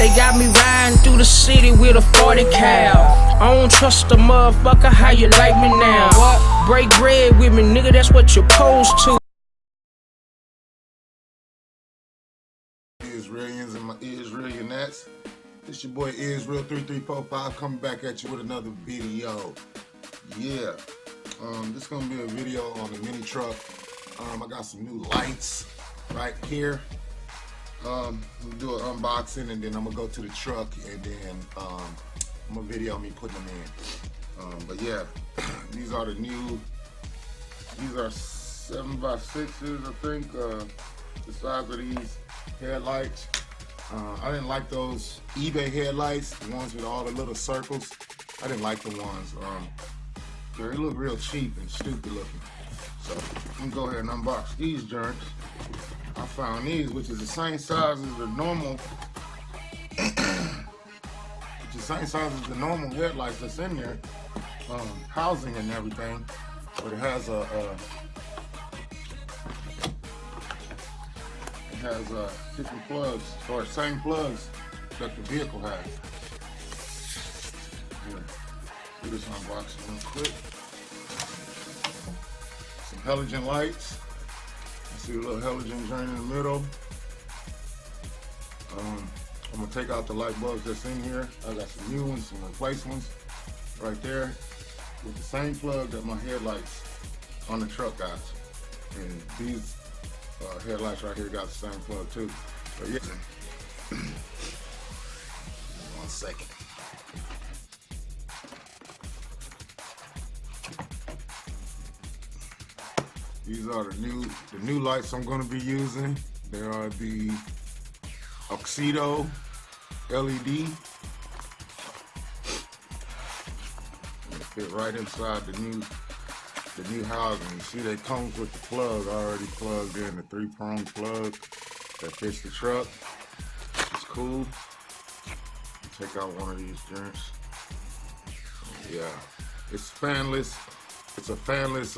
They got me riding through the city with a 40 cal. I don't trust a motherfucker, how you like me now? What? Break bread with me, nigga, that's what you're supposed to. Israelians and my Israelianettes. This your boy Israel3345 coming back at you with another video. Yeah, this is gonna be a video on the mini truck. I got some new lights right here. We'll do an unboxing and then I'm gonna go to the truck and then I'm gonna video me putting them in. But yeah, these are the new. These are 7x6s, I think. The size of these headlights. I didn't like those eBay headlights, the ones with all the little circles. I didn't like the ones. They look real cheap and stupid looking. So I'm gonna go ahead and unbox these joints. I found these, which is the same size as the normal, headlights that's in there, housing and everything. But it has different plugs, or same plugs that the vehicle has. Yeah. Do this unboxing real quick. Some halogen lights. See the little halogen joint in the middle. I'm gonna take out the light bulbs that's in here. I got some new ones, some replaced ones right there with the same plug that my headlights on the truck got. And these headlights right here got the same plug too. So yeah. 1 second. These are the new lights I'm going to be using. They are the Auxito LED. They fit right inside the new housing. You see, they comes with the plug already plugged in, the 3-prong plug that fits the truck. It's cool. Take out one of these joints. Yeah, it's fanless. It's a fanless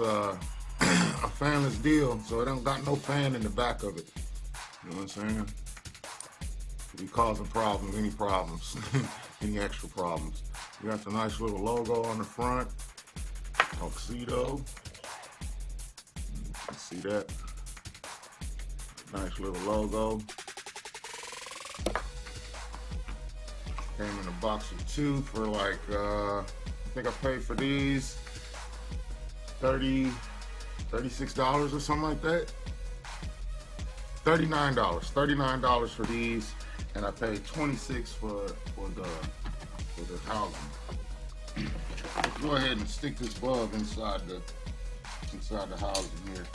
deal, so it don't got no fan in the back of it. You know what I'm saying? Could be causing problems, any extra problems. You got the nice little logo on the front, Auxito. You can see that. Nice little logo. Came in a box of 2 for like, I think I paid for these $36 or something like that. $39 for these, and I paid $26 for the housing. Go ahead and stick this bulb inside the housing here.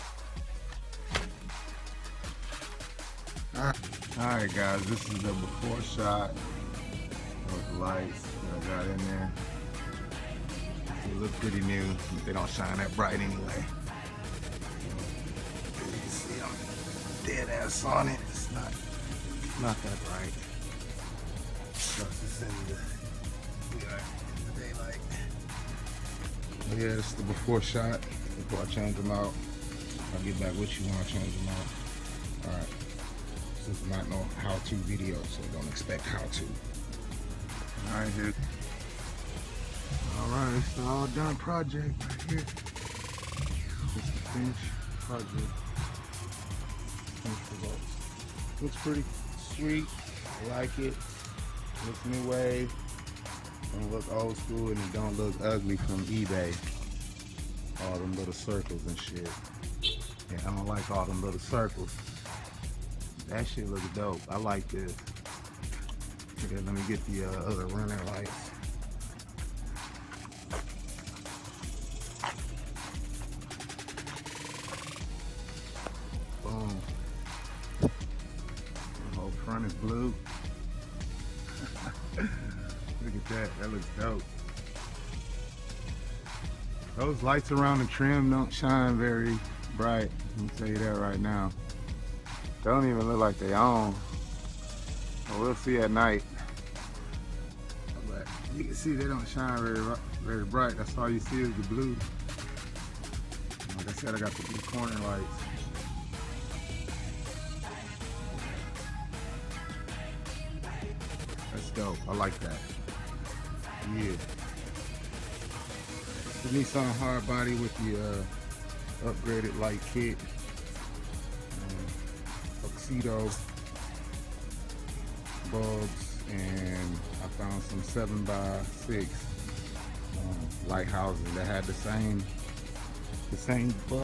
Alright guys, this is the before shot of the lights that I got in there. They look pretty new, but they don't shine that bright anyway. You can see I'm dead ass on it. It's not that bright. Plus it's in the daylight. But yeah, this is the before shot. Before I change them out, I'll get back with you when I change them out. Alright. This is not no how-to video, so don't expect how-to. Alright, here. Alright, it's the all done project right here. Just the finished project. Finished results. Looks pretty sweet. I like it. Looks new wave. Don't look old school and it don't look ugly from eBay. All them little circles and shit. Yeah, I don't like all them little circles. That shit looks dope. I like this. Okay, let me get the other runner lights. Boom. The whole front is blue. Look at that. That looks dope. Those lights around the trim don't shine very bright. Let me tell you that right now. They don't even look like they on. But we'll see at night. But you can see they don't shine very bright. That's all you see is the blue. Like I said, I got the blue corner lights. dope. I like that. Yeah. The Nissan Hardbody with the upgraded light kit. Auxito bulbs, and I found some 7x6 lighthouses that had the same bulb.